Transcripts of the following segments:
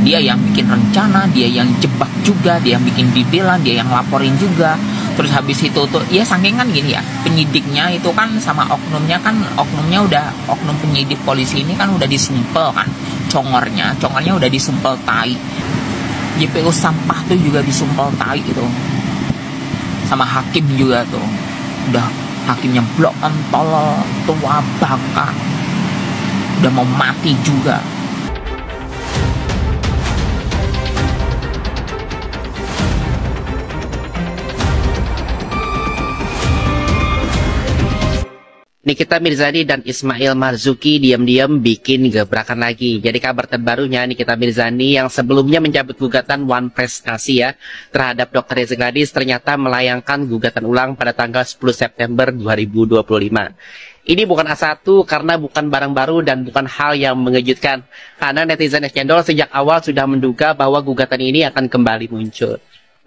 Dia yang bikin rencana, dia yang jebak juga, dia yang bikin detail, dia yang laporin juga. Terus habis itu tuh, ya saking kan gini ya, penyidiknya itu kan sama oknumnya kan, oknum penyidik polisi ini kan udah disumpel kan, congornya udah disumpel tai. JPU sampah tuh juga disumpel tai itu. Sama hakim juga tuh, udah hakimnya blok kan, tolol, tua baka, udah mau mati juga. Nikita Mirzani dan Ismail Marzuki diam-diam bikin gebrakan lagi. Jadi kabar terbarunya Nikita Mirzani yang sebelumnya mencabut gugatan One Prestasi ya terhadap Dr. Reza Gladys ternyata melayangkan gugatan ulang pada tanggal 10 September 2025. Ini bukan A1 karena bukan barang baru dan bukan hal yang mengejutkan. Karena netizen Cendol sejak awal sudah menduga bahwa gugatan ini akan kembali muncul.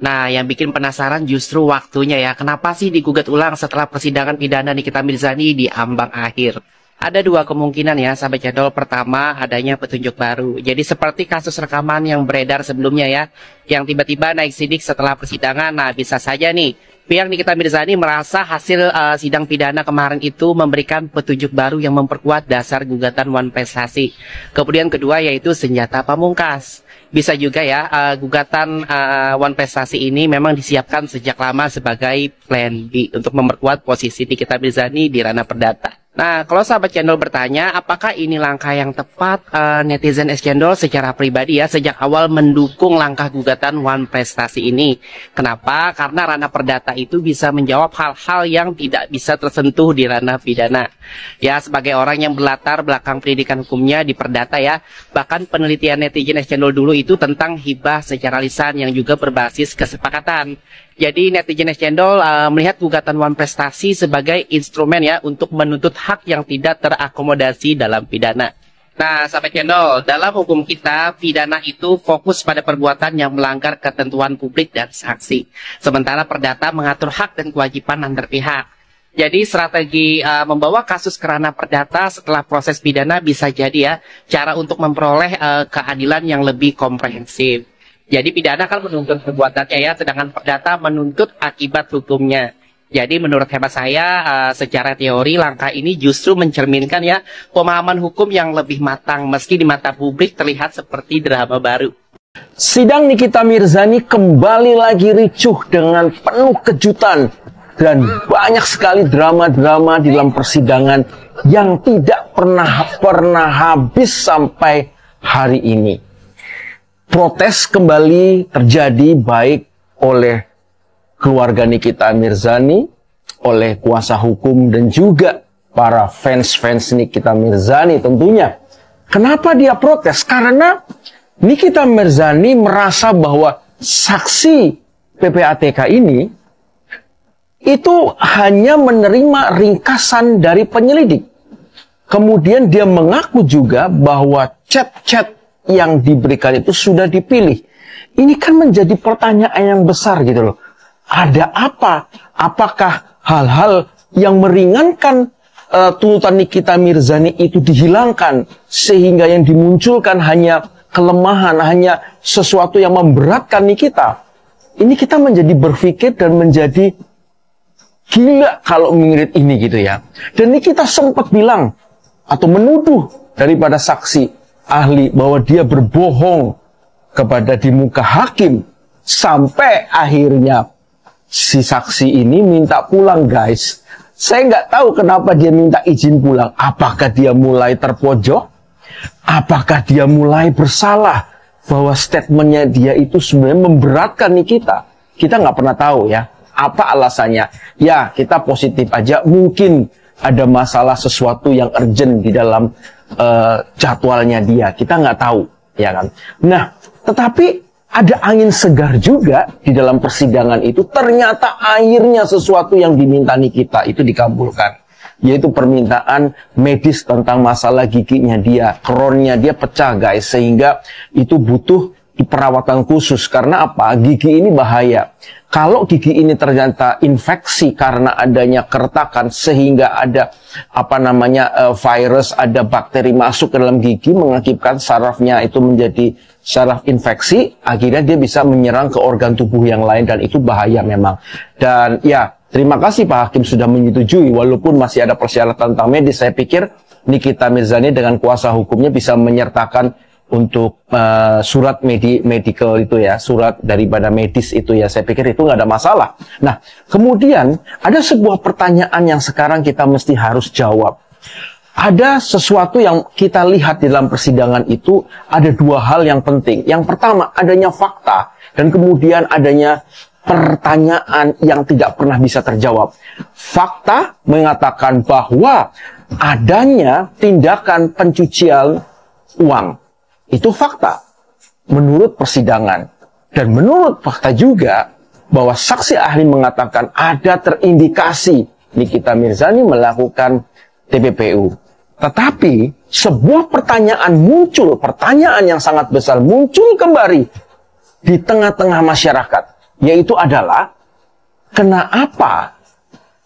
Nah, yang bikin penasaran justru waktunya ya. Kenapa sih digugat ulang setelah persidangan pidana Nikita Mirzani di ambang akhir? Ada dua kemungkinan ya, sahabat Cendol. Pertama, adanya petunjuk baru. Jadi seperti kasus rekaman yang beredar sebelumnya ya, yang tiba-tiba naik sidik setelah persidangan. Nah, bisa saja nih, pihak Nikita Mirzani merasa hasil sidang pidana kemarin itu memberikan petunjuk baru yang memperkuat dasar gugatan One Prestasi. Kemudian kedua yaitu senjata pamungkas. Bisa juga ya, gugatan One Prestasi ini memang disiapkan sejak lama sebagai plan B untuk memperkuat posisi Nikita Mirzani di ranah perdata. Nah, kalau sahabat Cendol bertanya, apakah ini langkah yang tepat? Netizen Cendol secara pribadi ya, sejak awal mendukung langkah gugatan One Prestasi ini. Kenapa? Karena ranah perdata itu bisa menjawab hal-hal yang tidak bisa tersentuh di ranah pidana. Ya, sebagai orang yang berlatar belakang pendidikan hukumnya di perdata ya, bahkan penelitian netizen Cendol dulu itu tentang hibah secara lisan yang juga berbasis kesepakatan. Jadi netizen Cendol melihat gugatan One Prestasi sebagai instrumen ya untuk menuntut hak yang tidak terakomodasi dalam pidana. Nah, sahabat Cendol, dalam hukum kita, pidana itu fokus pada perbuatan yang melanggar ketentuan publik dan saksi. Sementara perdata mengatur hak dan kewajiban antar pihak. Jadi strategi membawa kasus ke ranah perdata setelah proses pidana bisa jadi ya cara untuk memperoleh keadilan yang lebih komprehensif. Jadi pidana kan menuntut perbuatannya ya, sedangkan perdata menuntut akibat hukumnya. Jadi menurut hemat saya, secara teori langkah ini justru mencerminkan ya pemahaman hukum yang lebih matang meski di mata publik terlihat seperti drama baru. Sidang Nikita Mirzani kembali lagi ricuh dengan penuh kejutan dan banyak sekali drama-drama di dalam persidangan yang tidak pernah habis sampai hari ini. Protes kembali terjadi baik oleh keluarga Nikita Mirzani, oleh kuasa hukum dan juga para fans-fans Nikita Mirzani tentunya. Kenapa dia protes? Karena Nikita Mirzani merasa bahwa saksi PPATK ini itu hanya menerima ringkasan dari penyelidik. Kemudian dia mengaku juga bahwa chat-chat yang diberikan itu sudah dipilih. Ini kan menjadi pertanyaan yang besar gitu loh. Ada apa? Apakah hal-hal yang meringankan tuntutan Nikita Mirzani itu dihilangkan sehingga yang dimunculkan hanya kelemahan, hanya sesuatu yang memberatkan Nikita? Ini kita menjadi berpikir dan menjadi gila kalau mengirit ini gitu ya. Dan Nikita sempat bilang atau menuduh daripada saksi ahli bahwa dia berbohong kepada di muka hakim sampai akhirnya si saksi ini minta pulang, guys. Saya nggak tahu kenapa dia minta izin pulang. Apakah dia mulai terpojok? Apakah dia mulai bersalah bahwa statementnya dia itu sebenarnya memberatkan Nikita? Kita nggak pernah tahu ya apa alasannya. Ya, kita positif aja. Mungkin ada masalah sesuatu yang urgent di dalam jadwalnya dia, kita nggak tahu, ya kan? Nah, tetapi ada angin segar juga di dalam persidangan itu. Ternyata akhirnya sesuatu yang diminta Nikita itu dikabulkan, yaitu permintaan medis tentang masalah giginya dia, kronnya dia pecah, guys, sehingga itu butuh di perawatan khusus. Karena apa? Gigi ini bahaya. Kalau gigi ini ternyata infeksi karena adanya keretakan sehingga ada virus, ada bakteri masuk ke dalam gigi mengakibatkan sarafnya itu menjadi saraf infeksi, akhirnya dia bisa menyerang ke organ tubuh yang lain dan itu bahaya memang. Dan ya, terima kasih Pak Hakim sudah menyetujui walaupun masih ada persyaratan tentang medis. Saya pikir Nikita Mirzani dengan kuasa hukumnya bisa menyertakan untuk surat medical itu ya, surat daripada medis itu ya, saya pikir itu nggak ada masalah. Nah, kemudian ada sebuah pertanyaan yang sekarang kita mesti harus jawab. Ada sesuatu yang kita lihat di dalam persidangan itu, ada dua hal yang penting. Yang pertama, adanya fakta, dan kemudian adanya pertanyaan yang tidak pernah bisa terjawab. Fakta mengatakan bahwa adanya tindakan pencucian uang. Itu fakta menurut persidangan. Dan menurut fakta juga bahwa saksi ahli mengatakan ada terindikasi Nikita Mirzani melakukan TPPU. Tetapi sebuah pertanyaan muncul, pertanyaan yang sangat besar muncul kembali di tengah-tengah masyarakat. Yaitu adalah, kenapa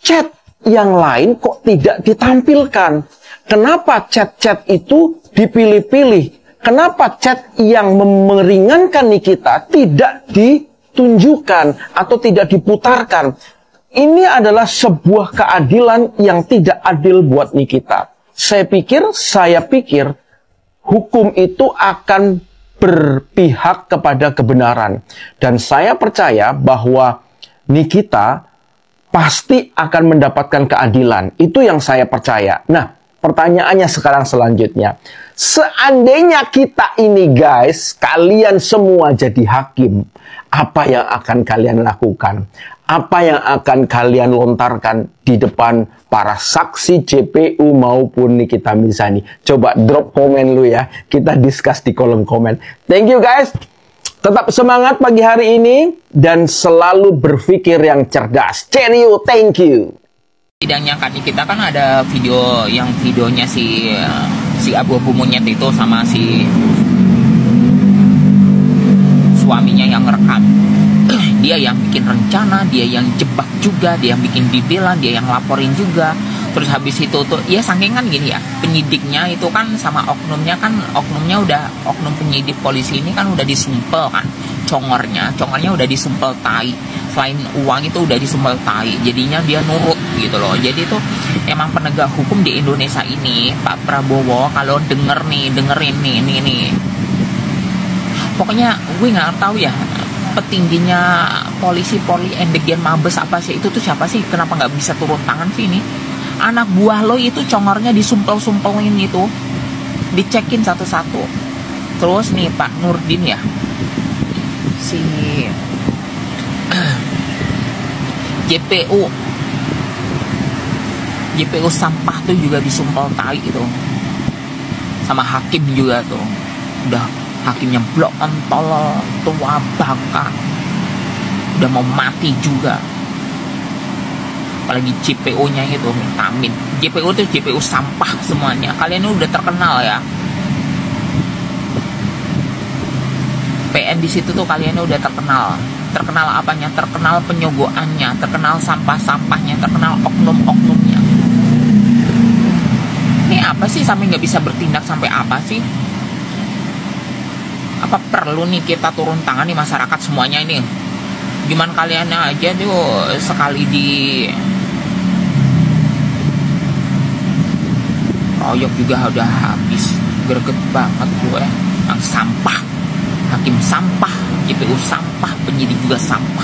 chat yang lain kok tidak ditampilkan? Kenapa chat-chat itu dipilih-pilih? Kenapa chat yang meringankan Nikita tidak ditunjukkan atau tidak diputarkan? Ini adalah sebuah keadilan yang tidak adil buat Nikita. Saya pikir hukum itu akan berpihak kepada kebenaran. Dan saya percaya bahwa Nikita pasti akan mendapatkan keadilan. Itu yang saya percaya. Nah, pertanyaannya sekarang selanjutnya. Seandainya kita ini guys, kalian semua jadi hakim, apa yang akan kalian lakukan? Apa yang akan kalian lontarkan di depan para saksi JPU maupun Nikita Mirzani? Coba drop komen lu ya, kita discuss di kolom komen. Thank you guys, tetap semangat pagi hari ini dan selalu berpikir yang cerdas. Cheerio, thank you. Sidangnya kan kita kan ada videonya si abu-abu monyet itu sama si suaminya yang ngerekam. Dia yang bikin rencana, dia yang jebak juga, dia yang bikin dibela, dia yang laporin juga. Terus habis itu tuh ya saking kan gini ya, penyidiknya itu kan sama oknumnya oknum penyidik polisi ini kan udah disumpel kan, congornya udah disumpel tai. Selain uang itu udah disumpel tai, jadinya dia nurut gitu loh. Jadi tuh emang penegak hukum di Indonesia ini, Pak Prabowo kalau dengerin nih. Pokoknya gue nggak tahu ya, petingginya polisi Endegian Mabes apa sih itu tuh siapa sih? Kenapa nggak bisa turun tangan sih ini? Anak buah lo itu congornya disumpel-sumpelin itu, dicekin satu-satu. Terus nih Pak Nurdin ya, si JPU sampah tuh juga disumpel tai itu, sama hakim juga tuh, udah hakimnya blok tolol tua bangka, udah mau mati juga. Apalagi JPU-nya itu amin. JPU tuh JPU sampah semuanya. Kalian udah terkenal ya. PN di situ tuh kalian udah terkenal. Terkenal apanya? Terkenal penyogoannya, terkenal sampah-sampahnya, terkenal oknum-oknumnya. Ini apa sih sampai nggak bisa bertindak sampai apa sih? Apa perlu nih kita turun tangan nih masyarakat semuanya ini? Gimana kalian aja tuh sekali di royok juga udah habis, greget banget gue. Yang sampah, hakim sampah, JPU sampah, penyidik juga sampah.